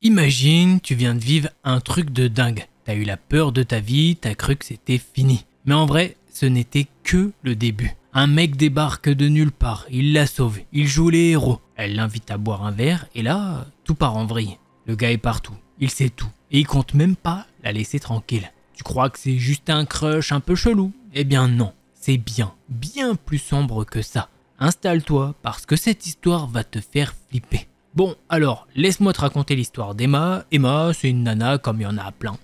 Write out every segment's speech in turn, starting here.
Imagine, tu viens de vivre un truc de dingue. T'as eu la peur de ta vie, t'as cru que c'était fini. Mais en vrai, ce n'était que le début. Un mec débarque de nulle part, il la sauve, il joue les héros. Elle l'invite à boire un verre et là, tout part en vrille. Le gars est partout, il sait tout et il compte même pas la laisser tranquille. Tu crois que c'est juste un crush un peu chelou? Eh bien non, c'est bien plus sombre que ça. Installe-toi parce que cette histoire va te faire flipper. Bon, alors, laisse-moi te raconter l'histoire d'Emma. Emma, c'est une nana comme il y en a plein.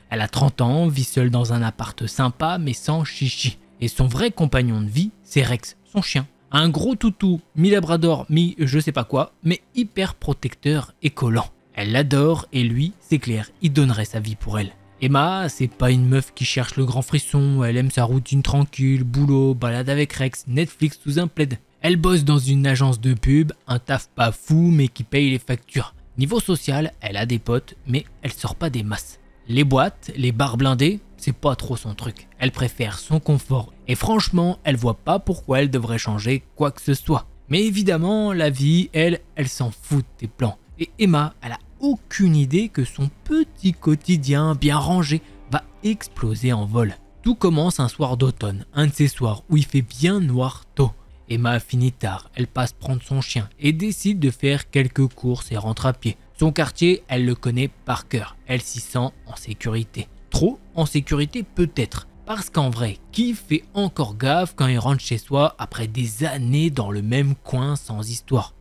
Elle a 30 ans, vit seule dans un appart sympa mais sans chichi. Et son vrai compagnon de vie, c'est Rex, son chien. Un gros toutou, mi-labrador, mi-je sais pas quoi, mais hyper protecteur et collant. Elle l'adore et lui, c'est clair, il donnerait sa vie pour elle. Emma, c'est pas une meuf qui cherche le grand frisson, elle aime sa routine tranquille, boulot, balade avec Rex, Netflix sous un plaid. Elle bosse dans une agence de pub, un taf pas fou mais qui paye les factures. Niveau social, elle a des potes mais elle sort pas des masses. Les boîtes, les bars blindés, c'est pas trop son truc. Elle préfère son confort et franchement, elle voit pas pourquoi elle devrait changer quoi que ce soit. Mais évidemment, la vie, elle s'en fout de tes plans. Et Emma, elle a aucune idée que son petit quotidien bien rangé va exploser en vol. Tout commence un soir d'automne, un de ces soirs où il fait bien noir tôt. Emma finit tard, elle passe prendre son chien et décide de faire quelques courses et rentre à pied. Son quartier, elle le connaît par cœur, elle s'y sent en sécurité. Trop en sécurité peut-être, parce qu'en vrai, qui fait encore gaffe quand il rentre chez soi après des années dans le même coin sans histoire?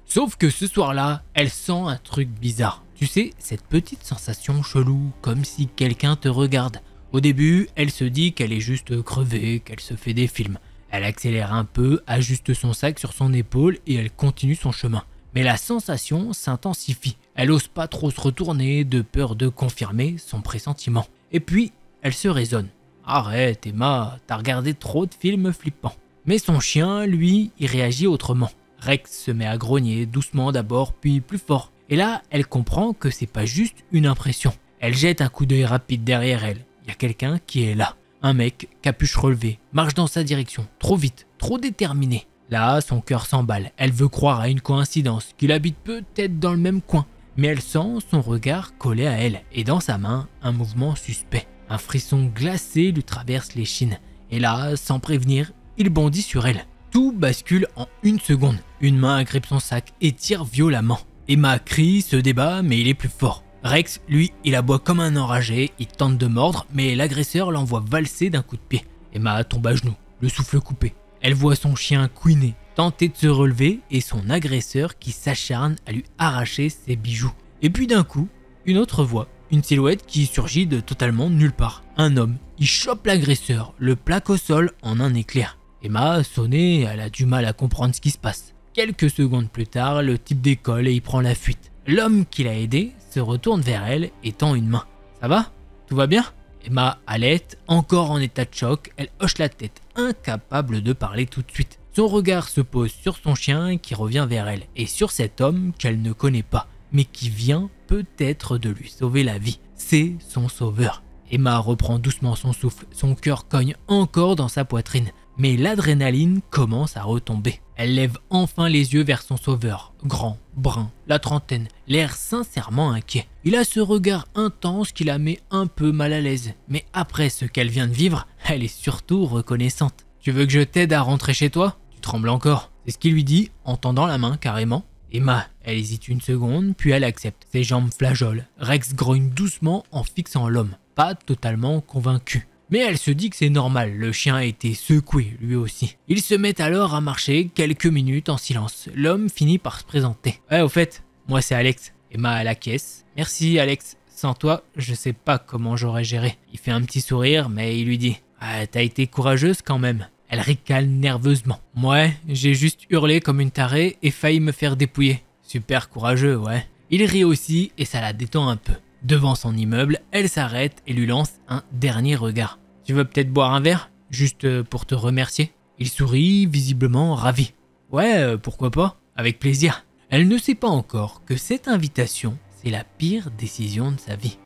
Sauf que ce soir-là, elle sent un truc bizarre. Tu sais, cette petite sensation chelou, comme si quelqu'un te regarde. Au début, elle se dit qu'elle est juste crevée, qu'elle se fait des films. Elle accélère un peu, ajuste son sac sur son épaule et elle continue son chemin. Mais la sensation s'intensifie. Elle ose pas trop se retourner de peur de confirmer son pressentiment. Et puis, elle se raisonne. Arrête Emma, t'as regardé trop de films flippants. Mais son chien, lui, il réagit autrement. Rex se met à grogner, doucement d'abord, puis plus fort. Et là, elle comprend que c'est pas juste une impression. Elle jette un coup d'œil rapide derrière elle. Il y a quelqu'un qui est là. Un mec, capuche relevée, marche dans sa direction, trop vite, trop déterminé. Là, son cœur s'emballe, elle veut croire à une coïncidence, qu'il habite peut-être dans le même coin. Mais elle sent son regard collé à elle, et dans sa main, un mouvement suspect. Un frisson glacé lui traverse l'échine. Et là, sans prévenir, il bondit sur elle. Tout bascule en une seconde. Une main agrippe son sac et tire violemment. Emma crie, se débat, mais il est plus fort. Rex, lui, il aboie comme un enragé, il tente de mordre, mais l'agresseur l'envoie valser d'un coup de pied. Emma tombe à genoux, le souffle coupé. Elle voit son chien couiner, tenter de se relever et son agresseur qui s'acharne à lui arracher ses bijoux. Et puis d'un coup, une autre voix, une silhouette qui surgit de totalement nulle part. Un homme, il chope l'agresseur, le plaque au sol en un éclair. Emma, sonnée, elle a du mal à comprendre ce qui se passe. Quelques secondes plus tard, le type décolle et il prend la fuite. L'homme qui l'a aidé se retourne vers elle et tend une main. « Ça va? Tout va bien ?» Emma halète, encore en état de choc, elle hoche la tête, incapable de parler tout de suite. Son regard se pose sur son chien qui revient vers elle et sur cet homme qu'elle ne connaît pas, mais qui vient peut-être de lui sauver la vie. C'est son sauveur. Emma reprend doucement son souffle, son cœur cogne encore dans sa poitrine. Mais l'adrénaline commence à retomber. Elle lève enfin les yeux vers son sauveur, grand, brun, la trentaine, l'air sincèrement inquiet. Il a ce regard intense qui la met un peu mal à l'aise. Mais après ce qu'elle vient de vivre, elle est surtout reconnaissante. « Tu veux que je t'aide à rentrer chez toi ? Tu trembles encore. » C'est ce qu'il lui dit en tendant la main carrément. Emma, elle hésite une seconde, puis elle accepte. Ses jambes flageolent. Rex grogne doucement en fixant l'homme, pas totalement convaincu. Mais elle se dit que c'est normal, le chien a été secoué lui aussi. Ils se mettent alors à marcher quelques minutes en silence. L'homme finit par se présenter. « Ouais, au fait, moi c'est Alex. » Emma à la caisse. « Merci Alex, sans toi, je sais pas comment j'aurais géré. » Il fait un petit sourire, mais il lui dit « Ah, t'as été courageuse quand même. » Elle ricane nerveusement. « Ouais, j'ai juste hurlé comme une tarée et failli me faire dépouiller. Super courageux, ouais. » Il rit aussi et ça la détend un peu. Devant son immeuble, elle s'arrête et lui lance un dernier regard. « Tu veux peut-être boire un verre? Juste pour te remercier ?» Il sourit, visiblement ravi. « Ouais, pourquoi pas? Avec plaisir. » Elle ne sait pas encore que cette invitation, c'est la pire décision de sa vie.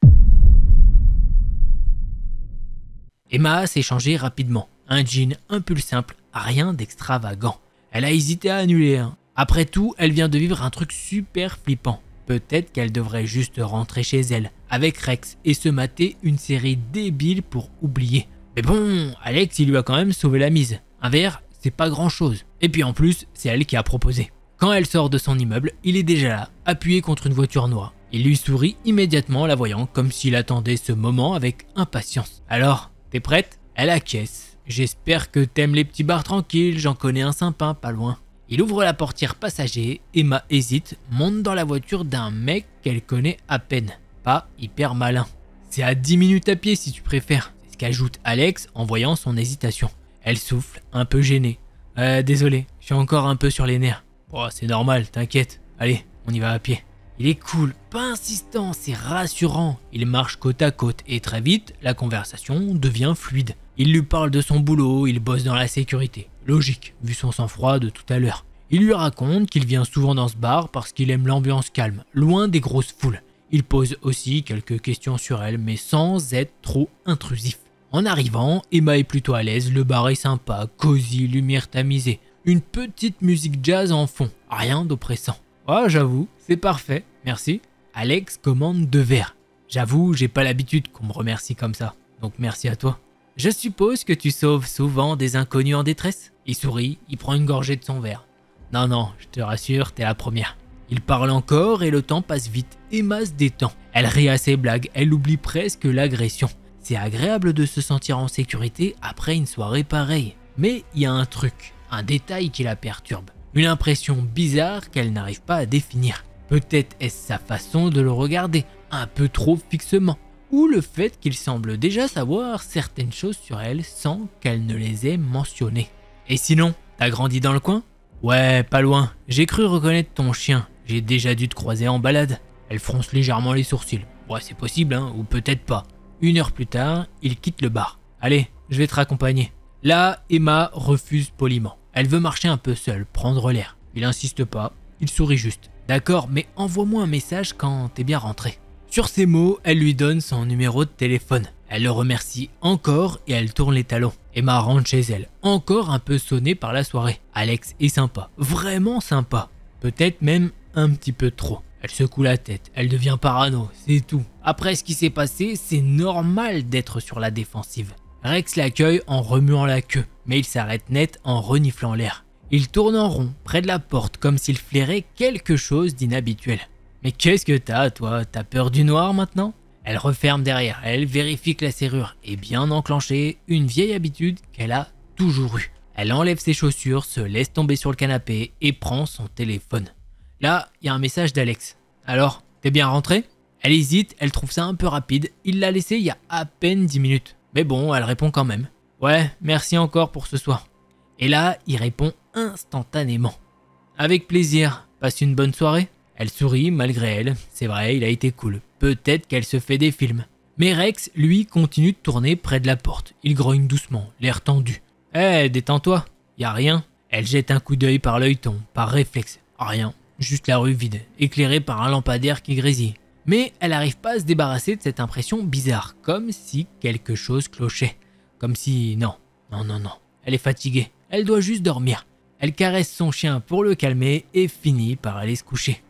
Emma s'est changée rapidement. Un jean, un pull simple, rien d'extravagant. Elle a hésité à annuler. Après tout, elle vient de vivre un truc super flippant. Peut-être qu'elle devrait juste rentrer chez elle, avec Rex, et se mater une série débile pour oublier. Mais bon, Alex, il lui a quand même sauvé la mise. Un verre, c'est pas grand chose. Et puis en plus, c'est elle qui a proposé. Quand elle sort de son immeuble, il est déjà là, appuyé contre une voiture noire. Il lui sourit immédiatement en la voyant, comme s'il attendait ce moment avec impatience. Alors, t'es prête? Elle acquiesce. J'espère que t'aimes les petits bars tranquilles, j'en connais un sympa, pas loin. Il ouvre la portière passager, Emma hésite, monte dans la voiture d'un mec qu'elle connaît à peine. Pas hyper malin. C'est à 10 minutes à pied si tu préfères, c'est ce qu'ajoute Alex en voyant son hésitation. Elle souffle, un peu gênée. Désolé, je suis encore un peu sur les nerfs. Oh, c'est normal, t'inquiète. Allez, on y va à pied. Il est cool, pas insistant, c'est rassurant. Il marche côte à côte et très vite, la conversation devient fluide. Il lui parle de son boulot, il bosse dans la sécurité. Logique, vu son sang-froid de tout à l'heure. Il lui raconte qu'il vient souvent dans ce bar parce qu'il aime l'ambiance calme, loin des grosses foules. Il pose aussi quelques questions sur elle, mais sans être trop intrusif. En arrivant, Emma est plutôt à l'aise, le bar est sympa, cosy, lumière tamisée. Une petite musique jazz en fond, rien d'oppressant. Oh, j'avoue, c'est parfait, merci. Alex commande 2 verres. J'avoue, j'ai pas l'habitude qu'on me remercie comme ça, donc merci à toi. Je suppose que tu sauves souvent des inconnus en détresse? Il sourit, il prend une gorgée de son verre. Non, non, je te rassure, t'es la première. Il parle encore et le temps passe vite. Emma se détend. Elle rit à ses blagues, elle oublie presque l'agression. C'est agréable de se sentir en sécurité après une soirée pareille. Mais il y a un truc, un détail qui la perturbe. Une impression bizarre qu'elle n'arrive pas à définir. Peut-être est-ce sa façon de le regarder, un peu trop fixement. Ou le fait qu'il semble déjà savoir certaines choses sur elle sans qu'elle ne les ait mentionnées. Et sinon, t'as grandi dans le coin? Ouais, pas loin. J'ai cru reconnaître ton chien. J'ai déjà dû te croiser en balade. Elle fronce légèrement les sourcils. Ouais, c'est possible, hein, ou peut-être pas. 1 heure plus tard, il quitte le bar. Allez, je vais te raccompagner. Là, Emma refuse poliment. Elle veut marcher un peu seule, prendre l'air. Il insiste pas, il sourit juste. D'accord, mais envoie-moi un message quand t'es bien rentré. Sur ces mots, elle lui donne son numéro de téléphone. Elle le remercie encore et elle tourne les talons. Emma rentre chez elle, encore un peu sonnée par la soirée. Alex est sympa, vraiment sympa. Peut-être même un petit peu trop. Elle secoue la tête, elle devient parano, c'est tout. Après ce qui s'est passé, c'est normal d'être sur la défensive. Rex l'accueille en remuant la queue, mais il s'arrête net en reniflant l'air. Il tourne en rond, près de la porte, comme s'il flairait quelque chose d'inhabituel. Mais qu'est-ce que t'as, toi? T'as peur du noir maintenant? Elle referme derrière elle, vérifie que la serrure est bien enclenchée, une vieille habitude qu'elle a toujours eue. Elle enlève ses chaussures, se laisse tomber sur le canapé et prend son téléphone. Là, il y a un message d'Alex. Alors, t'es bien rentré? Elle hésite, elle trouve ça un peu rapide, il l'a laissé il y a à peine 10 minutes. Mais bon, elle répond quand même. Ouais, merci encore pour ce soir. Et là, il répond instantanément. Avec plaisir, passe une bonne soirée? Elle sourit malgré elle, c'est vrai, il a été cool. Peut-être qu'elle se fait des films. Mais Rex, lui, continue de tourner près de la porte. Il grogne doucement, l'air tendu. Détends-toi, y a rien. Elle jette un coup d'œil par l'œilleton, par réflexe. Rien, juste la rue vide, éclairée par un lampadaire qui grésille. Mais elle n'arrive pas à se débarrasser de cette impression bizarre, comme si quelque chose clochait. Comme si... Non. Elle est fatiguée, elle doit juste dormir. Elle caresse son chien pour le calmer et finit par aller se coucher.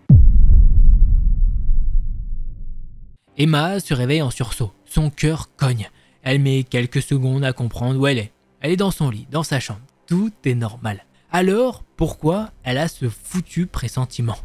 Emma se réveille en sursaut, son cœur cogne. Elle met quelques secondes à comprendre où elle est. Elle est dans son lit, dans sa chambre, tout est normal. Alors, pourquoi elle a ce foutu pressentiment?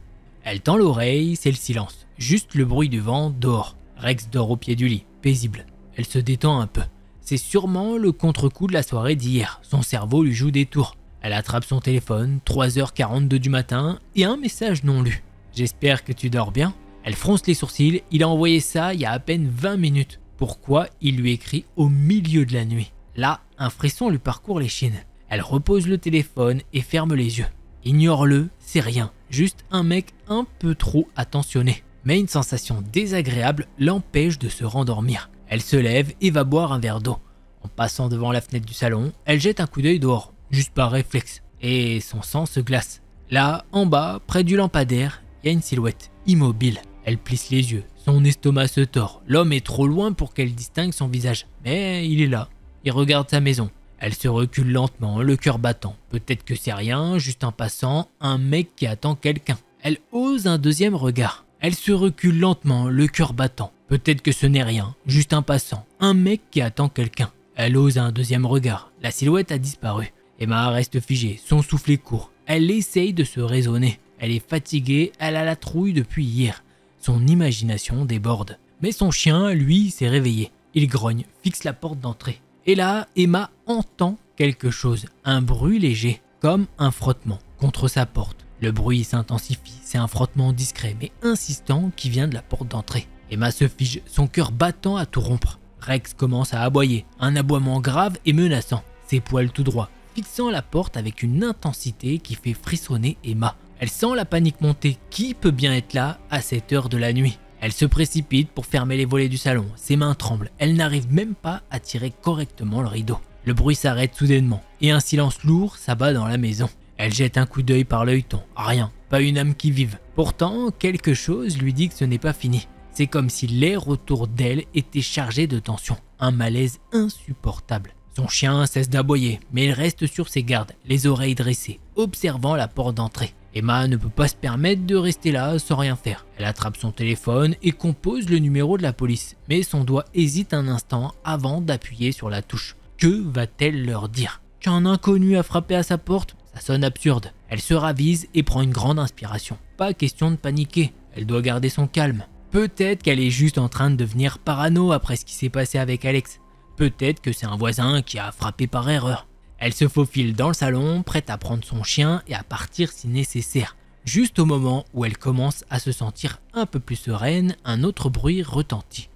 Elle tend l'oreille, c'est le silence, juste le bruit du vent dehors. Rex dort au pied du lit, paisible. Elle se détend un peu. C'est sûrement le contre-coup de la soirée d'hier, son cerveau lui joue des tours. Elle attrape son téléphone, 3h42 du matin, et un message non lu. J'espère que tu dors bien. Elle fronce les sourcils, il a envoyé ça il y a à peine 20 minutes. Pourquoi il lui écrit au milieu de la nuit? Là, un frisson lui parcourt l'échine. Elle repose le téléphone et ferme les yeux. Ignore-le, c'est rien, juste un mec un peu trop attentionné. Mais une sensation désagréable l'empêche de se rendormir. Elle se lève et va boire un verre d'eau. En passant devant la fenêtre du salon, elle jette un coup d'œil dehors, juste par réflexe. Et son sang se glace. Là, en bas, près du lampadaire, il y a une silhouette, immobile. Elle plisse les yeux, son estomac se tord. L'homme est trop loin pour qu'elle distingue son visage. Mais il est là, il regarde sa maison. Elle se recule lentement, le cœur battant. Peut-être que c'est rien, juste un passant, un mec qui attend quelqu'un. Elle ose un deuxième regard. Elle se recule lentement, le cœur battant. Peut-être que ce n'est rien, juste un passant, un mec qui attend quelqu'un. Elle ose un deuxième regard, la silhouette a disparu. Emma reste figée, son souffle est court. Elle essaye de se raisonner. Elle est fatiguée, elle a la trouille depuis hier. Son imagination déborde. Mais son chien, lui, s'est réveillé. Il grogne, fixe la porte d'entrée. Et là, Emma entend quelque chose, un bruit léger, comme un frottement contre sa porte. Le bruit s'intensifie, c'est un frottement discret mais insistant qui vient de la porte d'entrée. Emma se fige, son cœur battant à tout rompre. Rex commence à aboyer, un aboiement grave et menaçant, ses poils tout droits, fixant la porte avec une intensité qui fait frissonner Emma. Elle sent la panique monter, qui peut bien être là à cette heure de la nuit? Elle se précipite pour fermer les volets du salon, ses mains tremblent, elle n'arrive même pas à tirer correctement le rideau. Le bruit s'arrête soudainement et un silence lourd s'abat dans la maison. Elle jette un coup d'œil par l'œilleton, rien, pas une âme qui vive. Pourtant, quelque chose lui dit que ce n'est pas fini. C'est comme si l'air autour d'elle était chargé de tension, un malaise insupportable. Son chien cesse d'aboyer, mais il reste sur ses gardes, les oreilles dressées, observant la porte d'entrée. Emma ne peut pas se permettre de rester là sans rien faire. Elle attrape son téléphone et compose le numéro de la police, mais son doigt hésite un instant avant d'appuyer sur la touche. Que va-t-elle leur dire? Qu'un inconnu a frappé à sa porte? Ça sonne absurde. Elle se ravise et prend une grande inspiration. Pas question de paniquer, elle doit garder son calme. Peut-être qu'elle est juste en train de devenir parano après ce qui s'est passé avec Alex. Peut-être que c'est un voisin qui a frappé par erreur. Elle se faufile dans le salon, prête à prendre son chien et à partir si nécessaire. Juste au moment où elle commence à se sentir un peu plus sereine, un autre bruit retentit.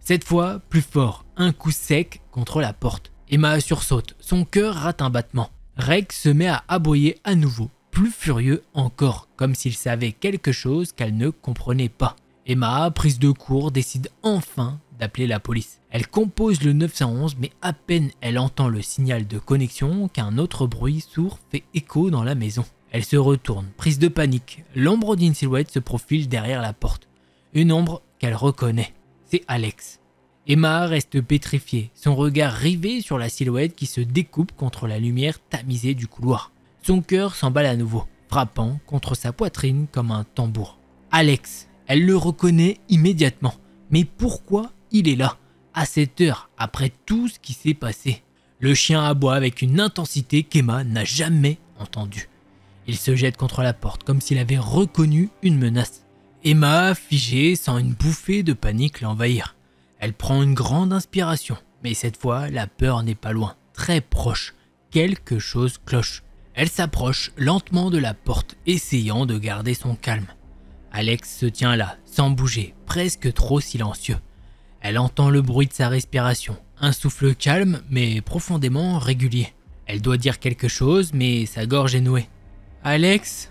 Cette fois, plus fort, un coup sec contre la porte. Emma sursaute, son cœur rate un battement. Rex se met à aboyer à nouveau, plus furieux encore, comme s'il savait quelque chose qu'elle ne comprenait pas. Emma, prise de court, décide enfin d'appeler la police. Elle compose le 911, mais à peine elle entend le signal de connexion qu'un autre bruit sourd fait écho dans la maison. Elle se retourne, prise de panique. L'ombre d'une silhouette se profile derrière la porte. Une ombre qu'elle reconnaît. C'est Alex. Emma reste pétrifiée, son regard rivé sur la silhouette qui se découpe contre la lumière tamisée du couloir. Son cœur s'emballe à nouveau, frappant contre sa poitrine comme un tambour. Alex, elle le reconnaît immédiatement. Mais pourquoi il est là, à cette heure, après tout ce qui s'est passé? Le chien aboie avec une intensité qu'Emma n'a jamais entendue. Il se jette contre la porte comme s'il avait reconnu une menace. Emma, figée, sent une bouffée de panique l'envahir. Elle prend une grande inspiration, mais cette fois, la peur n'est pas loin, très proche. Quelque chose cloche. Elle s'approche lentement de la porte, essayant de garder son calme. Alex se tient là, sans bouger, presque trop silencieux. Elle entend le bruit de sa respiration, un souffle calme mais profondément régulier. Elle doit dire quelque chose, mais sa gorge est nouée. « Alex ?»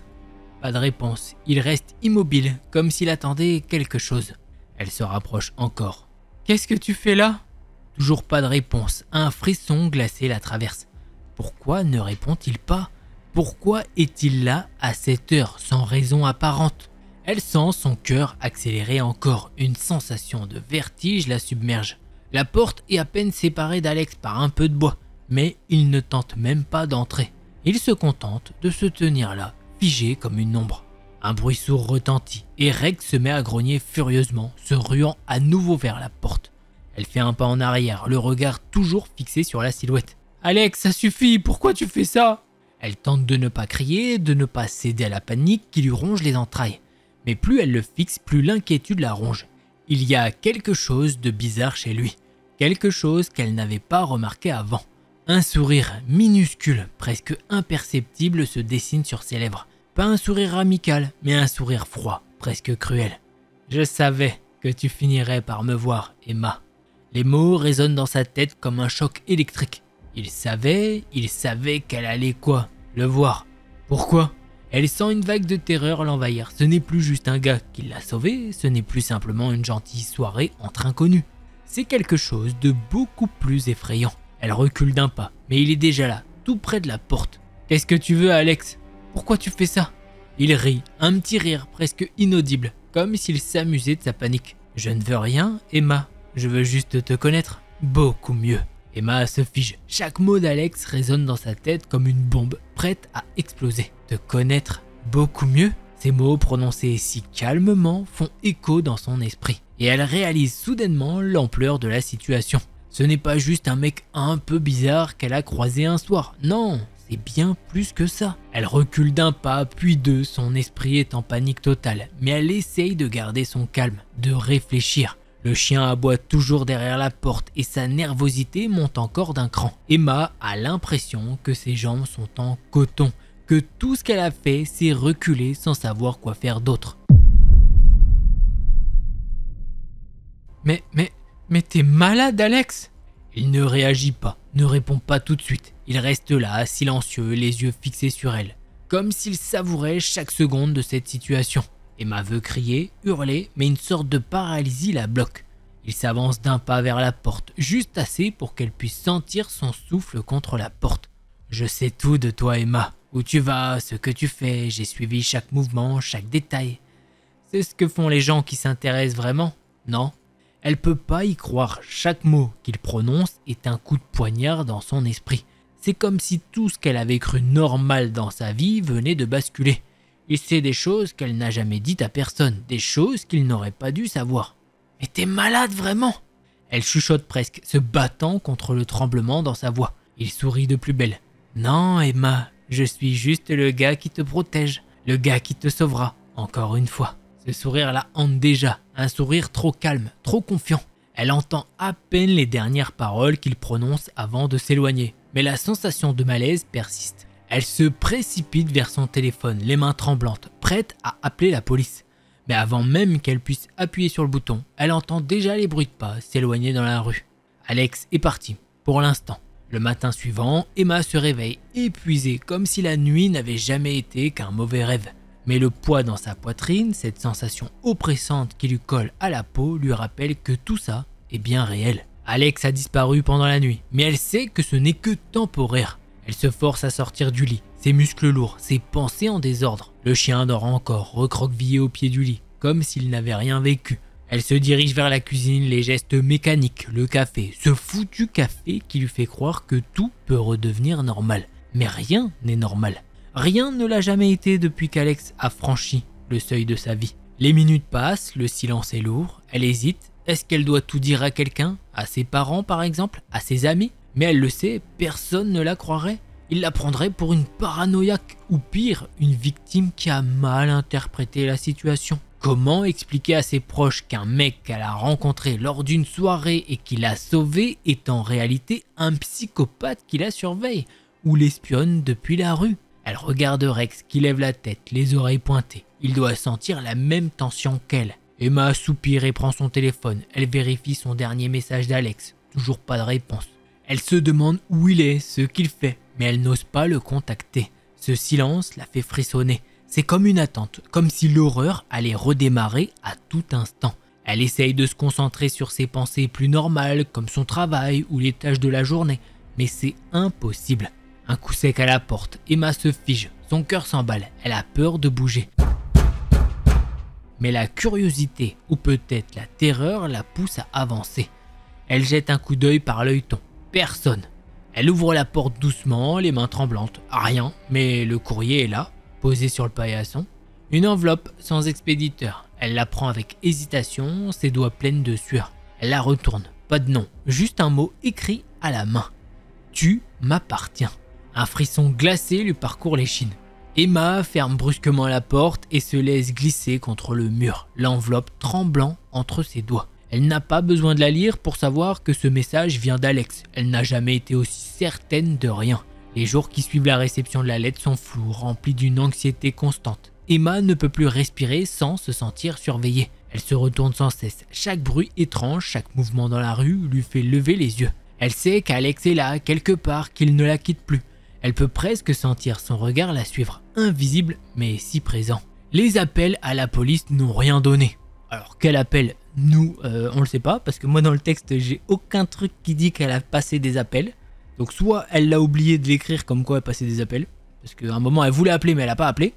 Pas de réponse, il reste immobile, comme s'il attendait quelque chose. Elle se rapproche encore. « Qu'est-ce que tu fais là ?» Toujours pas de réponse, un frisson glacé la traverse. Pourquoi ne répond-il pas? Pourquoi est-il là à cette heure sans raison apparente? Elle sent son cœur accélérer encore, une sensation de vertige la submerge. La porte est à peine séparée d'Alex par un peu de bois, mais il ne tente même pas d'entrer. Il se contente de se tenir là, figé comme une ombre. Un bruit sourd retentit et Rex se met à grogner furieusement, se ruant à nouveau vers la porte. Elle fait un pas en arrière, le regard toujours fixé sur la silhouette. « Alex, ça suffit, pourquoi tu fais ça ?» Elle tente de ne pas crier, de ne pas céder à la panique qui lui ronge les entrailles. Mais plus elle le fixe, plus l'inquiétude la ronge. Il y a quelque chose de bizarre chez lui, quelque chose qu'elle n'avait pas remarqué avant. Un sourire minuscule, presque imperceptible se dessine sur ses lèvres. Pas un sourire amical, mais un sourire froid, presque cruel. « Je savais que tu finirais par me voir, Emma. » Les mots résonnent dans sa tête comme un choc électrique. Il savait qu'elle allait quoi? Le voir. Pourquoi? Elle sent une vague de terreur l'envahir. Ce n'est plus juste un gars qui l'a sauvée, ce n'est plus simplement une gentille soirée entre inconnus. C'est quelque chose de beaucoup plus effrayant. Elle recule d'un pas, mais il est déjà là, tout près de la porte. « Qu'est-ce que tu veux, Alex? Pourquoi tu fais ça ?» Il rit, un petit rire presque inaudible, comme s'il s'amusait de sa panique. « Je ne veux rien, Emma. Je veux juste te connaître beaucoup mieux. » Emma se fige. Chaque mot d'Alex résonne dans sa tête comme une bombe, prête à exploser. Te connaître beaucoup mieux? Ces mots prononcés si calmement font écho dans son esprit et elle réalise soudainement l'ampleur de la situation. Ce n'est pas juste un mec un peu bizarre qu'elle a croisé un soir, non, c'est bien plus que ça. Elle recule d'un pas puis deux, son esprit est en panique totale, mais elle essaye de garder son calme, de réfléchir. Le chien aboie toujours derrière la porte et sa nervosité monte encore d'un cran. Emma a l'impression que ses jambes sont en coton, que tout ce qu'elle a fait c'est reculer sans savoir quoi faire d'autre. Mais t'es malade, Alex? Il ne réagit pas, ne répond pas tout de suite. Il reste là, silencieux, les yeux fixés sur elle, comme s'il savourait chaque seconde de cette situation. Emma veut crier, hurler, mais une sorte de paralysie la bloque. Il s'avance d'un pas vers la porte, juste assez pour qu'elle puisse sentir son souffle contre la porte. « Je sais tout de toi, Emma. Où tu vas, ce que tu fais, j'ai suivi chaque mouvement, chaque détail. C'est ce que font les gens qui s'intéressent vraiment, non ?» Elle peut pas y croire, chaque mot qu'il prononce est un coup de poignard dans son esprit. C'est comme si tout ce qu'elle avait cru normal dans sa vie venait de basculer. Et c'est des choses qu'elle n'a jamais dites à personne, des choses qu'il n'aurait pas dû savoir. « Mais t'es malade vraiment ?» Elle chuchote presque, se battant contre le tremblement dans sa voix. Il sourit de plus belle. « Non, Emma, je suis juste le gars qui te protège, le gars qui te sauvera, encore une fois. » Ce sourire la hante déjà, un sourire trop calme, trop confiant. Elle entend à peine les dernières paroles qu'il prononce avant de s'éloigner, mais la sensation de malaise persiste. Elle se précipite vers son téléphone, les mains tremblantes, prête à appeler la police. Mais avant même qu'elle puisse appuyer sur le bouton, elle entend déjà les bruits de pas s'éloigner dans la rue. Alex est parti, pour l'instant. Le matin suivant, Emma se réveille, épuisée, comme si la nuit n'avait jamais été qu'un mauvais rêve. Mais le poids dans sa poitrine, cette sensation oppressante qui lui colle à la peau, lui rappelle que tout ça est bien réel. Alex a disparu pendant la nuit, mais elle sait que ce n'est que temporaire. Elle se force à sortir du lit, ses muscles lourds, ses pensées en désordre. Le chien dort encore, recroquevillé au pied du lit, comme s'il n'avait rien vécu. Elle se dirige vers la cuisine, les gestes mécaniques, le café, ce foutu café qui lui fait croire que tout peut redevenir normal. Mais rien n'est normal. Rien ne l'a jamais été depuis qu'Alex a franchi le seuil de sa vie. Les minutes passent, le silence est lourd, elle hésite. Est-ce qu'elle doit tout dire à quelqu'un? À ses parents par exemple? À ses amis? Mais elle le sait, personne ne la croirait. Il la prendrait pour une paranoïaque ou pire, une victime qui a mal interprété la situation. Comment expliquer à ses proches qu'un mec qu'elle a rencontré lors d'une soirée et qui l'a sauvé est en réalité un psychopathe qui la surveille ou l'espionne depuis la rue? Elle regarde Rex qui lève la tête, les oreilles pointées. Il doit sentir la même tension qu'elle. Emma soupire et prend son téléphone. Elle vérifie son dernier message d'Alex. Toujours pas de réponse. Elle se demande où il est, ce qu'il fait, mais elle n'ose pas le contacter. Ce silence la fait frissonner. C'est comme une attente, comme si l'horreur allait redémarrer à tout instant. Elle essaye de se concentrer sur ses pensées plus normales, comme son travail ou les tâches de la journée, mais c'est impossible. Un coup sec à la porte, Emma se fige, son cœur s'emballe, elle a peur de bouger. Mais la curiosité, ou peut-être la terreur, la pousse à avancer. Elle jette un coup d'œil par l'œilleton. Personne. Elle ouvre la porte doucement, les mains tremblantes. Rien, mais le courrier est là, posé sur le paillasson. Une enveloppe sans expéditeur. Elle la prend avec hésitation, ses doigts pleins de sueur. Elle la retourne. Pas de nom, juste un mot écrit à la main. Tu m'appartiens. Un frisson glacé lui parcourt l'échine. Emma ferme brusquement la porte et se laisse glisser contre le mur, l'enveloppe tremblant entre ses doigts. Elle n'a pas besoin de la lire pour savoir que ce message vient d'Alex. Elle n'a jamais été aussi certaine de rien. Les jours qui suivent la réception de la lettre sont flous, remplis d'une anxiété constante. Emma ne peut plus respirer sans se sentir surveillée. Elle se retourne sans cesse. Chaque bruit étrange, chaque mouvement dans la rue lui fait lever les yeux. Elle sait qu'Alex est là, quelque part, qu'il ne la quitte plus. Elle peut presque sentir son regard la suivre, invisible mais si présent. Les appels à la police n'ont rien donné. Alors quel appel? Nous, on le sait pas, parce que moi dans le texte, j'ai aucun truc qui dit qu'elle a passé des appels. Donc soit elle l'a oublié de l'écrire comme quoi elle passait des appels, parce qu'à un moment elle voulait appeler mais elle n'a pas appelé.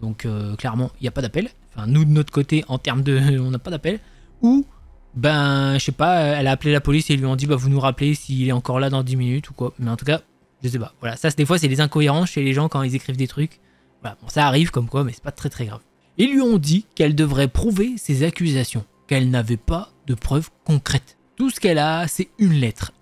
Donc clairement, il n'y a pas d'appel. Enfin nous de notre côté, en termes de... on n'a pas d'appel. Ou, ben, je sais pas, elle a appelé la police et ils lui ont dit, bah vous nous rappelez s'il est encore là dans 10 minutes ou quoi. Mais en tout cas... je sais pas, voilà, ça des fois c'est des incohérences chez les gens quand ils écrivent des trucs. Voilà, bon ça arrive comme quoi, mais c'est pas très grave. Ils lui ont dit qu'elle devrait prouver ses accusations, qu'elle n'avait pas de preuves concrètes. Tout ce qu'elle a, c'est une lettre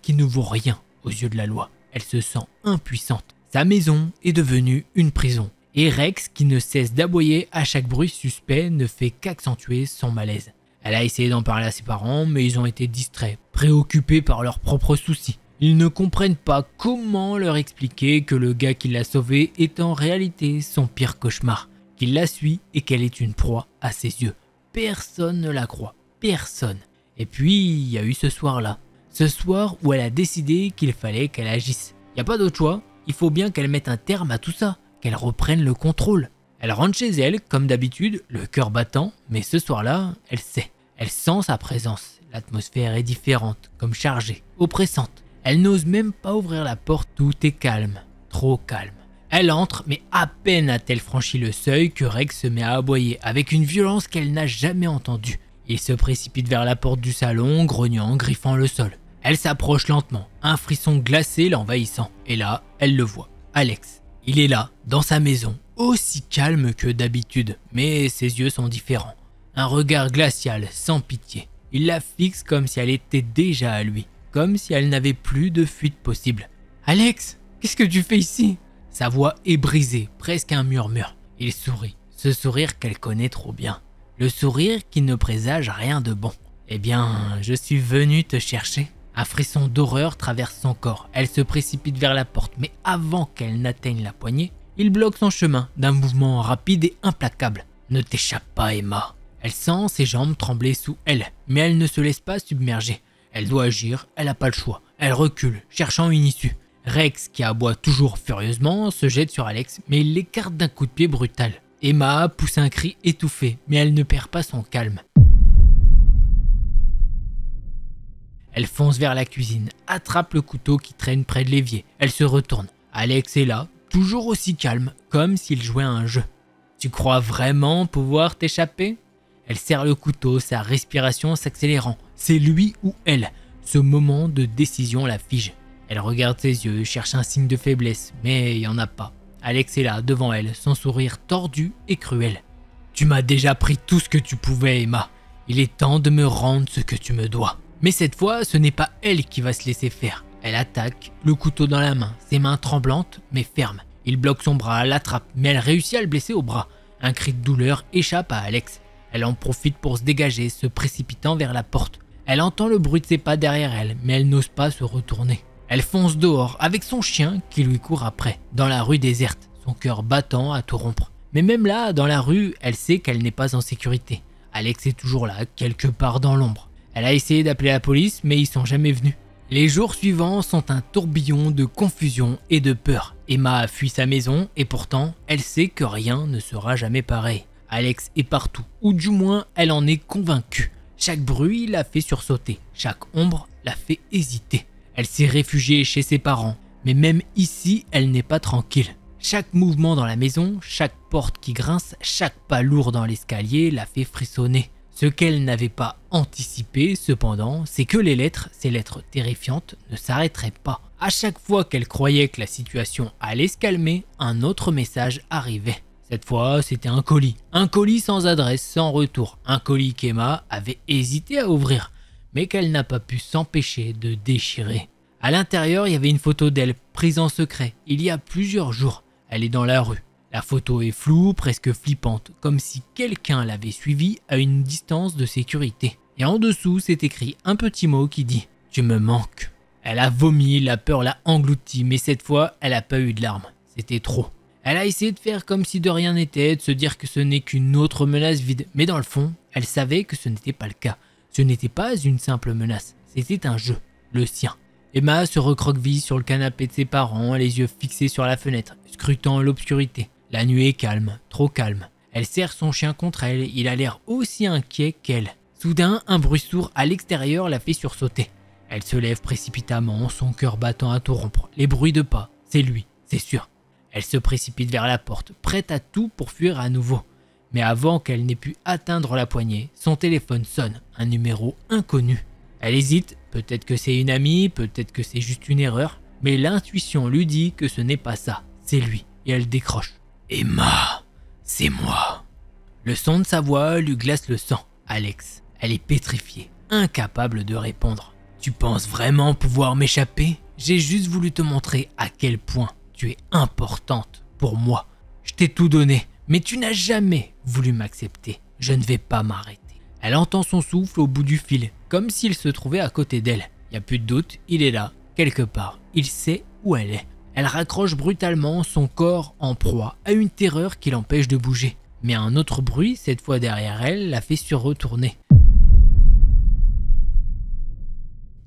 qui ne vaut rien aux yeux de la loi. Elle se sent impuissante. Sa maison est devenue une prison. Et Rex, qui ne cesse d'aboyer à chaque bruit suspect, ne fait qu'accentuer son malaise. Elle a essayé d'en parler à ses parents, mais ils ont été distraits, préoccupés par leurs propres soucis. Ils ne comprennent pas comment leur expliquer que le gars qui l'a sauvée est en réalité son pire cauchemar, qu'il la suit et qu'elle est une proie à ses yeux. Personne ne la croit, personne. Et puis, il y a eu ce soir-là. Ce soir où elle a décidé qu'il fallait qu'elle agisse. Il n'y a pas d'autre choix, il faut bien qu'elle mette un terme à tout ça, qu'elle reprenne le contrôle. Elle rentre chez elle, comme d'habitude, le cœur battant, mais ce soir-là, elle sait. Elle sent sa présence. L'atmosphère est différente, comme chargée, oppressante. Elle n'ose même pas ouvrir la porte, tout est calme, trop calme. Elle entre, mais à peine a-t-elle franchi le seuil que Rex se met à aboyer avec une violence qu'elle n'a jamais entendue. Il se précipite vers la porte du salon, grognant, griffant le sol. Elle s'approche lentement, un frisson glacé l'envahissant. Et là, elle le voit, Alex. Il est là, dans sa maison, aussi calme que d'habitude, mais ses yeux sont différents. Un regard glacial, sans pitié. Il la fixe comme si elle était déjà à lui, comme si elle n'avait plus de fuite possible. « Alex, qu'est-ce que tu fais ici ?» Sa voix est brisée, presque un murmure. Il sourit, ce sourire qu'elle connaît trop bien. Le sourire qui ne présage rien de bon. « Eh bien, je suis venu te chercher. » Un frisson d'horreur traverse son corps. Elle se précipite vers la porte, mais avant qu'elle n'atteigne la poignée, il bloque son chemin d'un mouvement rapide et implacable. « Ne t'échappe pas, Emma. » Elle sent ses jambes trembler sous elle, mais elle ne se laisse pas submerger. Elle doit agir, elle n'a pas le choix. Elle recule, cherchant une issue. Rex, qui aboie toujours furieusement, se jette sur Alex, mais il l'écarte d'un coup de pied brutal. Emma pousse un cri étouffé, mais elle ne perd pas son calme. Elle fonce vers la cuisine, attrape le couteau qui traîne près de l'évier. Elle se retourne. Alex est là, toujours aussi calme, comme s'il jouait à un jeu. « Tu crois vraiment pouvoir t'échapper ?» Elle serre le couteau, sa respiration s'accélérant. C'est lui ou elle. Ce moment de décision la fige. Elle regarde ses yeux, cherche un signe de faiblesse, mais il n'y en a pas. Alex est là, devant elle, son sourire tordu et cruel. « Tu m'as déjà pris tout ce que tu pouvais, Emma. Il est temps de me rendre ce que tu me dois. » Mais cette fois, ce n'est pas elle qui va se laisser faire. Elle attaque, le couteau dans la main, ses mains tremblantes mais fermes. Il bloque son bras, l'attrape, mais elle réussit à le blesser au bras. Un cri de douleur échappe à Alex. Elle en profite pour se dégager, se précipitant vers la porte. Elle entend le bruit de ses pas derrière elle, mais elle n'ose pas se retourner. Elle fonce dehors avec son chien qui lui court après, dans la rue déserte, son cœur battant à tout rompre. Mais même là, dans la rue, elle sait qu'elle n'est pas en sécurité. Alex est toujours là, quelque part dans l'ombre. Elle a essayé d'appeler la police, mais ils sont jamais venus. Les jours suivants sont un tourbillon de confusion et de peur. Emma a fui sa maison et pourtant, elle sait que rien ne sera jamais pareil. Alex est partout, ou du moins elle en est convaincue. Chaque bruit la fait sursauter, chaque ombre la fait hésiter. Elle s'est réfugiée chez ses parents, mais même ici, elle n'est pas tranquille. Chaque mouvement dans la maison, chaque porte qui grince, chaque pas lourd dans l'escalier la fait frissonner. Ce qu'elle n'avait pas anticipé cependant, c'est que les lettres, ces lettres terrifiantes, ne s'arrêteraient pas. À chaque fois qu'elle croyait que la situation allait se calmer, un autre message arrivait. Cette fois, c'était un colis sans adresse, sans retour, un colis qu'Emma avait hésité à ouvrir, mais qu'elle n'a pas pu s'empêcher de déchirer. À l'intérieur, il y avait une photo d'elle, prise en secret, il y a plusieurs jours. Elle est dans la rue. La photo est floue, presque flippante, comme si quelqu'un l'avait suivie à une distance de sécurité. Et en dessous, c'est écrit un petit mot qui dit « Tu me manques ». Elle a vomi, la peur l'a engloutie, mais cette fois, elle n'a pas eu de larmes. C'était trop. Elle a essayé de faire comme si de rien n'était, de se dire que ce n'est qu'une autre menace vide. Mais dans le fond, elle savait que ce n'était pas le cas. Ce n'était pas une simple menace, c'était un jeu, le sien. Emma se recroqueville sur le canapé de ses parents, les yeux fixés sur la fenêtre, scrutant l'obscurité. La nuit est calme, trop calme. Elle serre son chien contre elle, il a l'air aussi inquiet qu'elle. Soudain, un bruit sourd à l'extérieur la fait sursauter. Elle se lève précipitamment, son cœur battant à tout rompre. Les bruits de pas, c'est lui, c'est sûr. Elle se précipite vers la porte, prête à tout pour fuir à nouveau. Mais avant qu'elle n'ait pu atteindre la poignée, son téléphone sonne, un numéro inconnu. Elle hésite, peut-être que c'est une amie, peut-être que c'est juste une erreur, mais l'intuition lui dit que ce n'est pas ça, c'est lui, et elle décroche. « Emma, c'est moi. » Le son de sa voix lui glace le sang. Alex, elle est pétrifiée, incapable de répondre. Tu penses vraiment pouvoir m'échapper? J'ai juste voulu te montrer à quel point tu es importante pour moi. Je t'ai tout donné, mais tu n'as jamais voulu m'accepter. Je ne vais pas m'arrêter. Elle entend son souffle au bout du fil, comme s'il se trouvait à côté d'elle. Il n'y a plus de doute, il est là, quelque part. Il sait où elle est. Elle raccroche brutalement, son corps en proie à une terreur qui l'empêche de bouger. Mais un autre bruit, cette fois derrière elle, la fait se retourner.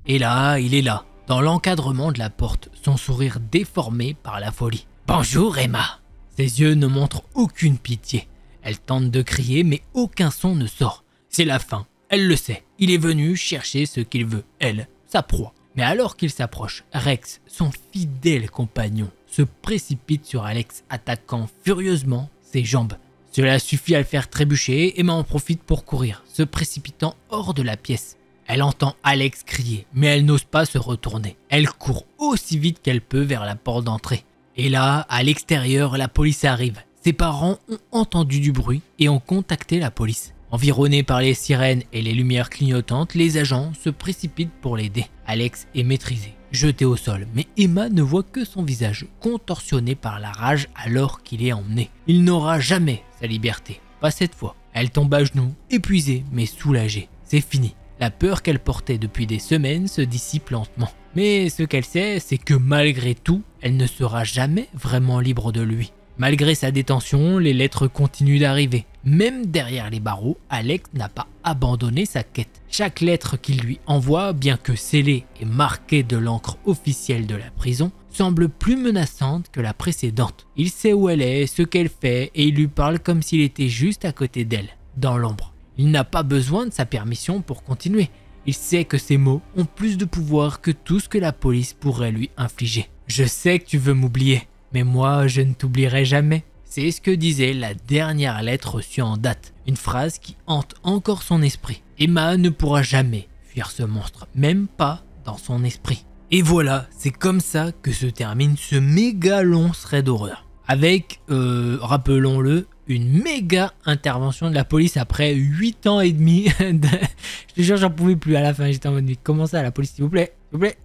Et là, il est là, dans l'encadrement de la porte, son sourire déformé par la folie. « Bonjour Emma !» Ses yeux ne montrent aucune pitié. Elle tente de crier, mais aucun son ne sort. C'est la fin, elle le sait. Il est venu chercher ce qu'il veut, elle, sa proie. Mais alors qu'il s'approche, Rex, son fidèle compagnon, se précipite sur Alex, attaquant furieusement ses jambes. Cela suffit à le faire trébucher, Emma en profite pour courir, se précipitant hors de la pièce. Elle entend Alex crier, mais elle n'ose pas se retourner. Elle court aussi vite qu'elle peut vers la porte d'entrée. Et là, à l'extérieur, la police arrive. Ses parents ont entendu du bruit et ont contacté la police. Environnés par les sirènes et les lumières clignotantes, les agents se précipitent pour l'aider. Alex est maîtrisé, jeté au sol, mais Emma ne voit que son visage contorsionné par la rage alors qu'il est emmené. Il n'aura jamais sa liberté, pas cette fois. Elle tombe à genoux, épuisée mais soulagée. C'est fini. La peur qu'elle portait depuis des semaines se dissipe lentement. Mais ce qu'elle sait, c'est que malgré tout, elle ne sera jamais vraiment libre de lui. Malgré sa détention, les lettres continuent d'arriver. Même derrière les barreaux, Alex n'a pas abandonné sa quête. Chaque lettre qu'il lui envoie, bien que scellée et marquée de l'encre officielle de la prison, semble plus menaçante que la précédente. Il sait où elle est, ce qu'elle fait, et il lui parle comme s'il était juste à côté d'elle, dans l'ombre. Il n'a pas besoin de sa permission pour continuer. Il sait que ses mots ont plus de pouvoir que tout ce que la police pourrait lui infliger. « Je sais que tu veux m'oublier, mais moi je ne t'oublierai jamais. » C'est ce que disait la dernière lettre reçue en date, une phrase qui hante encore son esprit. Emma ne pourra jamais fuir ce monstre, même pas dans son esprit. Et voilà, c'est comme ça que se termine ce méga long thread d'horreur. Avec, rappelons-le, une méga intervention de la police après 8 ans et demi. Je te jure, j'en pouvais plus à la fin. J'étais en mode, comment ça, la police, s'il vous plaît? S'il vous plaît?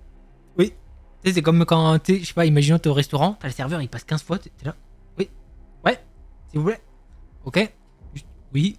Oui. Tu sais, c'est comme quand, tu sais, je sais pas, imaginons t'es au restaurant, t'as le serveur, il passe 15 fois, t'es là. Oui. Ouais. S'il vous plaît? Ok. Oui.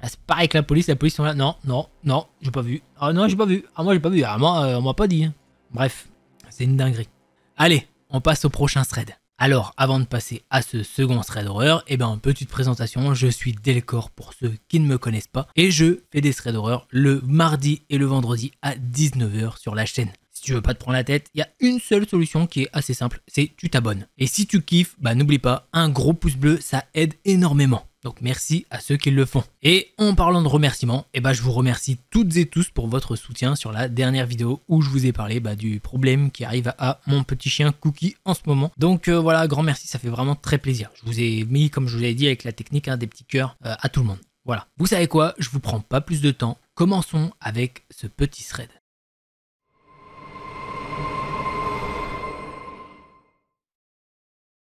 Là, c'est pareil que la police sont là. Non, non, non, j'ai pas vu. Ah non, j'ai pas vu. Ah moi, j'ai pas vu. Ah moi, on m'a pas dit. Hein. Bref, c'est une dinguerie. Allez, on passe au prochain thread. Alors, avant de passer à ce second thread d'horreur, petite présentation, je suis Delcor pour ceux qui ne me connaissent pas, et je fais des threads d'horreur le mardi et le vendredi à 19 h sur la chaîne. Si tu veux pas te prendre la tête, il y a une seule solution qui est assez simple, c'est tu t'abonnes. Et si tu kiffes, n'oublie pas, un gros pouce bleu, ça aide énormément. Donc merci à ceux qui le font. Et en parlant de remerciements, je vous remercie toutes et tous pour votre soutien sur la dernière vidéo où je vous ai parlé du problème qui arrive à mon petit chien Cookie en ce moment. Donc voilà, grand merci, ça fait vraiment très plaisir. Je vous ai mis, comme je vous l'ai dit, avec la technique, des petits cœurs à tout le monde. Voilà. Vous savez quoi, je vous prends pas plus de temps. Commençons avec ce petit thread.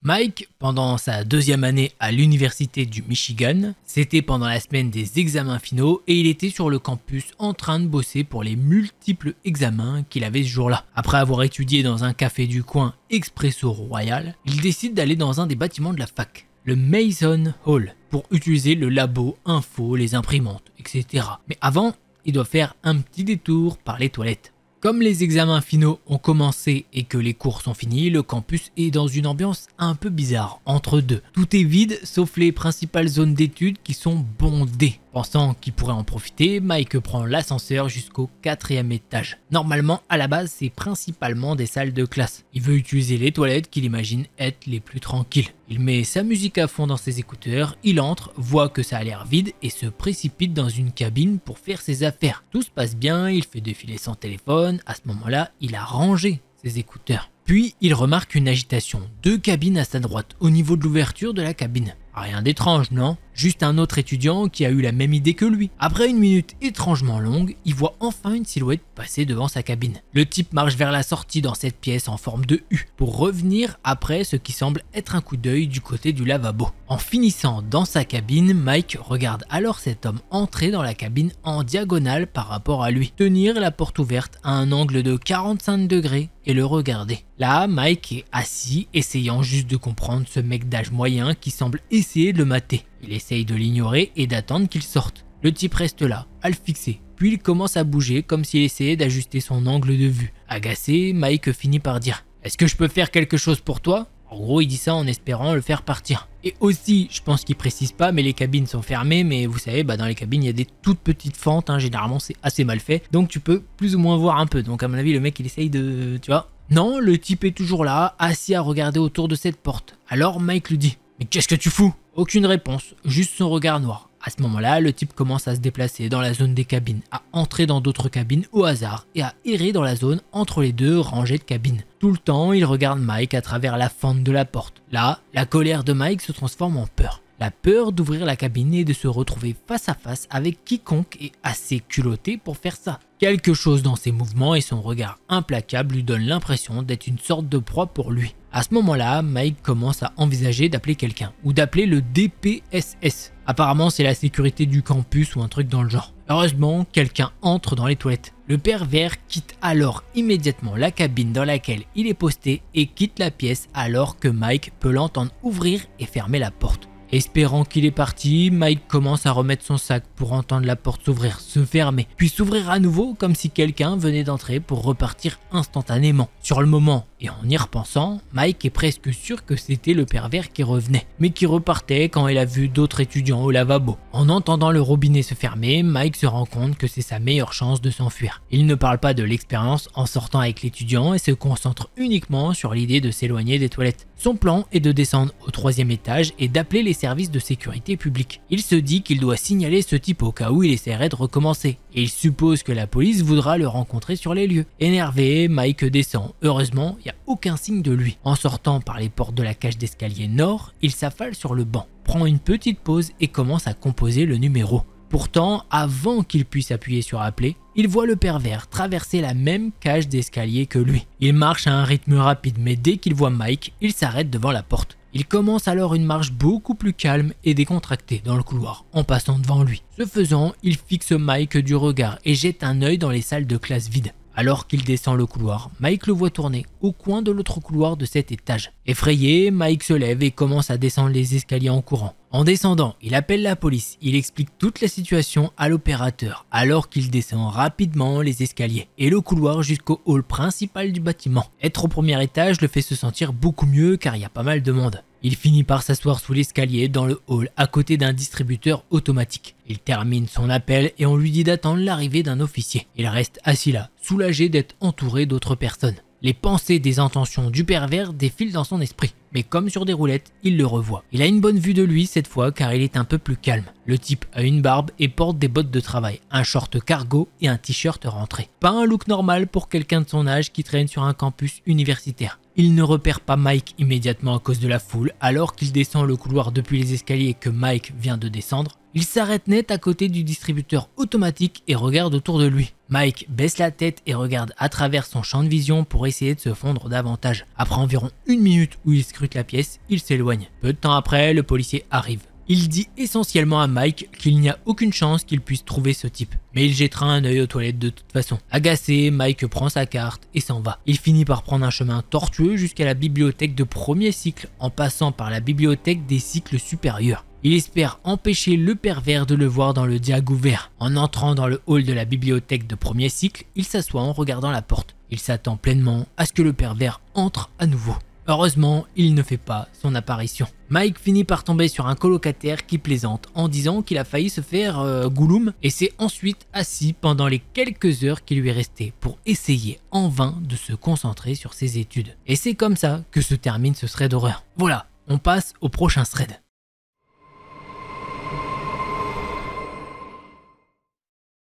Mike, pendant sa deuxième année à l'université du Michigan, c'était pendant la semaine des examens finaux et il était sur le campus en train de bosser pour les multiples examens qu'il avait ce jour-là. Après avoir étudié dans un café du coin Expresso Royal, il décide d'aller dans un des bâtiments de la fac, le Mason Hall, pour utiliser le labo, info, les imprimantes, etc. Mais avant, il doit faire un petit détour par les toilettes. Comme les examens finaux ont commencé et que les cours sont finis, le campus est dans une ambiance un peu bizarre, entre deux. Tout est vide sauf les principales zones d'études qui sont bondées. Pensant qu'il pourrait en profiter, Mike prend l'ascenseur jusqu'au 4e étage. Normalement, à la base, c'est principalement des salles de classe. Il veut utiliser les toilettes qu'il imagine être les plus tranquilles. Il met sa musique à fond dans ses écouteurs, il entre, voit que ça a l'air vide et se précipite dans une cabine pour faire ses affaires. Tout se passe bien, il fait défiler son téléphone, à ce moment-là, il a rangé ses écouteurs. Puis, il remarque une agitation, 2 cabines à sa droite, au niveau de l'ouverture de la cabine. Rien d'étrange, non? Juste un autre étudiant qui a eu la même idée que lui. Après une minute étrangement longue, il voit enfin une silhouette passer devant sa cabine. Le type marche vers la sortie dans cette pièce en forme de U pour revenir après ce qui semble être un coup d'œil du côté du lavabo. En finissant dans sa cabine, Mike regarde alors cet homme entrer dans la cabine en diagonale par rapport à lui, tenir la porte ouverte à un angle de 45 degrés et le regarder. Là, Mike est assis, essayant juste de comprendre ce mec d'âge moyen qui semble essayer de le mater. Il essaye de l'ignorer et d'attendre qu'il sorte. Le type reste là, à le fixer. Puis il commence à bouger comme s'il essayait d'ajuster son angle de vue. Agacé, Mike finit par dire « Est-ce que je peux faire quelque chose pour toi ?» En gros, il dit ça en espérant le faire partir. Et aussi, je pense qu'il précise pas, mais les cabines sont fermées, mais vous savez, dans les cabines, il y a des toutes petites fentes, généralement c'est assez mal fait, donc tu peux plus ou moins voir un peu. Donc à mon avis, le mec, il essaye de... tu vois. Non, le type est toujours là, assis à regarder autour de cette porte. Alors Mike lui dit « Mais qu'est-ce que tu fous ?» Aucune réponse, juste son regard noir. À ce moment-là, le type commence à se déplacer dans la zone des cabines, à entrer dans d'autres cabines au hasard et à errer dans la zone entre les deux rangées de cabines. Tout le temps, il regarde Mike à travers la fente de la porte. Là, la colère de Mike se transforme en peur. La peur d'ouvrir la cabine et de se retrouver face à face avec quiconque est assez culotté pour faire ça. Quelque chose dans ses mouvements et son regard implacable lui donne l'impression d'être une sorte de proie pour lui. À ce moment-là, Mike commence à envisager d'appeler quelqu'un, ou d'appeler le DPSS. Apparemment, c'est la sécurité du campus ou un truc dans le genre. Heureusement, quelqu'un entre dans les toilettes. Le pervers quitte alors immédiatement la cabine dans laquelle il est posté et quitte la pièce alors que Mike peut l'entendre ouvrir et fermer la porte. Espérant qu'il est parti, Mike commence à remettre son sac pour entendre la porte s'ouvrir, se fermer, puis s'ouvrir à nouveau comme si quelqu'un venait d'entrer pour repartir instantanément. Sur le moment, et en y repensant, Mike est presque sûr que c'était le pervers qui revenait, mais qui repartait quand il a vu d'autres étudiants au lavabo. En entendant le robinet se fermer, Mike se rend compte que c'est sa meilleure chance de s'enfuir. Il ne parle pas de l'expérience en sortant avec l'étudiant et se concentre uniquement sur l'idée de s'éloigner des toilettes. Son plan est de descendre au 3e étage et d'appeler les services de sécurité publique. Il se dit qu'il doit signaler ce type au cas où il essaierait de recommencer, et il suppose que la police voudra le rencontrer sur les lieux. Énervé, Mike descend. Heureusement, il n'y a aucun signe de lui. En sortant par les portes de la cage d'escalier nord, il s'affale sur le banc, prend une petite pause et commence à composer le numéro. Pourtant, avant qu'il puisse appuyer sur appeler, il voit le pervers traverser la même cage d'escalier que lui. Il marche à un rythme rapide, mais dès qu'il voit Mike, il s'arrête devant la porte. Il commence alors une marche beaucoup plus calme et décontractée dans le couloir, en passant devant lui. Ce faisant, il fixe Mike du regard et jette un œil dans les salles de classe vides. Alors qu'il descend le couloir, Mike le voit tourner au coin de l'autre couloir de cet étage. Effrayé, Mike se lève et commence à descendre les escaliers en courant. En descendant, il appelle la police, il explique toute la situation à l'opérateur alors qu'il descend rapidement les escaliers et le couloir jusqu'au hall principal du bâtiment. Être au premier étage le fait se sentir beaucoup mieux car il y a pas mal de monde. Il finit par s'asseoir sous l'escalier dans le hall à côté d'un distributeur automatique. Il termine son appel et on lui dit d'attendre l'arrivée d'un officier. Il reste assis là, soulagé d'être entouré d'autres personnes. Les pensées des intentions du pervers défilent dans son esprit, mais comme sur des roulettes, il le revoit. Il a une bonne vue de lui cette fois car il est un peu plus calme. Le type a une barbe et porte des bottes de travail, un short cargo et un t-shirt rentré. Pas un look normal pour quelqu'un de son âge qui traîne sur un campus universitaire. Il ne repère pas Mike immédiatement à cause de la foule alors qu'il descend le couloir depuis les escaliers que Mike vient de descendre. Il s'arrête net à côté du distributeur automatique et regarde autour de lui. Mike baisse la tête et regarde à travers son champ de vision pour essayer de se fondre davantage. Après environ une minute où il scrute la pièce, il s'éloigne. Peu de temps après, le policier arrive. Il dit essentiellement à Mike qu'il n'y a aucune chance qu'il puisse trouver ce type, mais il jettera un œil aux toilettes de toute façon. Agacé, Mike prend sa carte et s'en va. Il finit par prendre un chemin tortueux jusqu'à la bibliothèque de premier cycle en passant par la bibliothèque des cycles supérieurs. Il espère empêcher le pervers de le voir dans le diag ouvert. En entrant dans le hall de la bibliothèque de premier cycle, il s'assoit en regardant la porte. Il s'attend pleinement à ce que le pervers entre à nouveau. Heureusement, il ne fait pas son apparition. Mike finit par tomber sur un colocataire qui plaisante en disant qu'il a failli se faire gouloum et s'est ensuite assis pendant les quelques heures qui lui restaient pour essayer en vain de se concentrer sur ses études. Et c'est comme ça que se termine ce thread d'horreur. Voilà, on passe au prochain thread.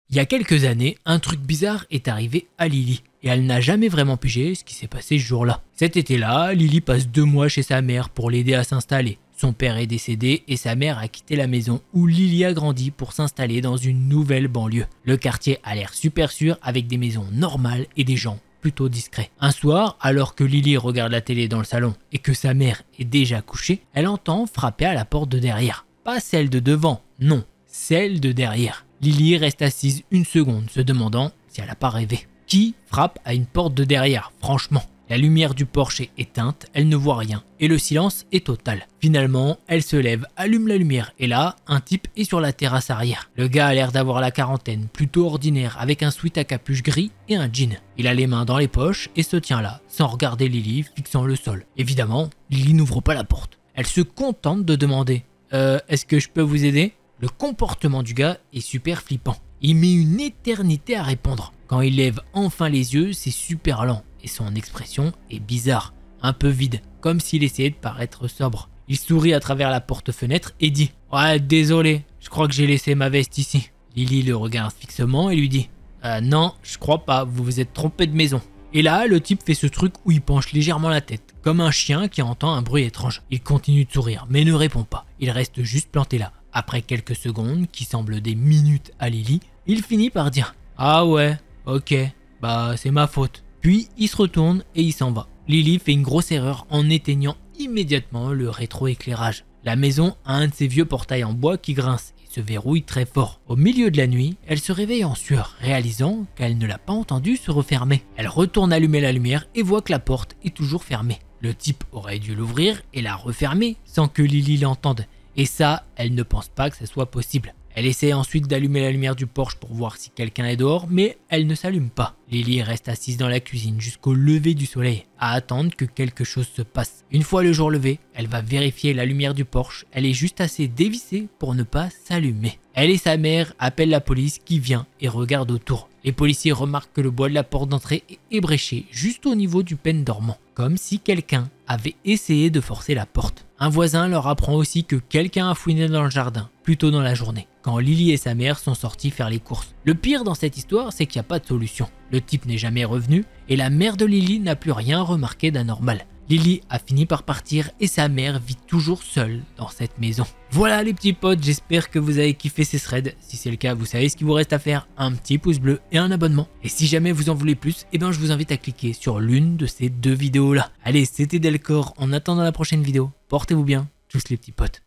Il y a quelques années, un truc bizarre est arrivé à Lily et elle n'a jamais vraiment pigé ce qui s'est passé ce jour-là. Cet été-là, Lily passe 2 mois chez sa mère pour l'aider à s'installer. Son père est décédé et sa mère a quitté la maison où Lily a grandi pour s'installer dans une nouvelle banlieue. Le quartier a l'air super sûr avec des maisons normales et des gens plutôt discrets. Un soir, alors que Lily regarde la télé dans le salon et que sa mère est déjà couchée, elle entend frapper à la porte de derrière. Pas celle de devant, non, celle de derrière. Lily reste assise une seconde se demandant si elle n'a pas rêvé. Qui frappe à une porte de derrière, franchement? La lumière du porche est éteinte, elle ne voit rien et le silence est total. Finalement, elle se lève, allume la lumière et là, un type est sur la terrasse arrière. Le gars a l'air d'avoir la quarantaine, plutôt ordinaire, avec un sweat à capuche gris et un jean. Il a les mains dans les poches et se tient là, sans regarder Lily, fixant le sol. Évidemment, Lily n'ouvre pas la porte. Elle se contente de demander « Est-ce que je peux vous aider ?» Le comportement du gars est super flippant. Il met une éternité à répondre. Quand il lève enfin les yeux, c'est super lent. Et son expression est bizarre, un peu vide, comme s'il essayait de paraître sobre. Il sourit à travers la porte-fenêtre et dit « Ouais, désolé, je crois que j'ai laissé ma veste ici. » Lily le regarde fixement et lui dit « Non, je crois pas, vous vous êtes trompé de maison. » Et là, le type fait ce truc où il penche légèrement la tête, comme un chien qui entend un bruit étrange. Il continue de sourire, mais ne répond pas. Il reste juste planté là. Après quelques secondes, qui semblent des minutes à Lily, il finit par dire « Ah ouais, ok, bah c'est ma faute. » Puis il se retourne et il s'en va. Lily fait une grosse erreur en éteignant immédiatement le rétroéclairage. La maison a un de ces vieux portails en bois qui grince et se verrouille très fort. Au milieu de la nuit, elle se réveille en sueur, réalisant qu'elle ne l'a pas entendu se refermer. Elle retourne allumer la lumière et voit que la porte est toujours fermée. Le type aurait dû l'ouvrir et la refermer sans que Lily l'entende. Et ça, elle ne pense pas que ça soit possible. Elle essaie ensuite d'allumer la lumière du porche pour voir si quelqu'un est dehors, mais elle ne s'allume pas. Lily reste assise dans la cuisine jusqu'au lever du soleil, à attendre que quelque chose se passe. Une fois le jour levé, elle va vérifier la lumière du porche, elle est juste assez dévissée pour ne pas s'allumer. Elle et sa mère appellent la police qui vient et regarde autour. Les policiers remarquent que le bois de la porte d'entrée est ébréché juste au niveau du pêne dormant, comme si quelqu'un avait essayé de forcer la porte. Un voisin leur apprend aussi que quelqu'un a fouiné dans le jardin, plus tôt dans la journée, quand Lily et sa mère sont sortis faire les courses. Le pire dans cette histoire, c'est qu'il n'y a pas de solution. Le type n'est jamais revenu et la mère de Lily n'a plus rien remarqué d'anormal. Lily a fini par partir et sa mère vit toujours seule dans cette maison. Voilà les petits potes, j'espère que vous avez kiffé ces threads. Si c'est le cas, vous savez ce qu'il vous reste à faire, un petit pouce bleu et un abonnement. Et si jamais vous en voulez plus, je vous invite à cliquer sur l'une de ces deux vidéos là. Allez, c'était Delcor, en attendant la prochaine vidéo, portez-vous bien, tous les petits potes.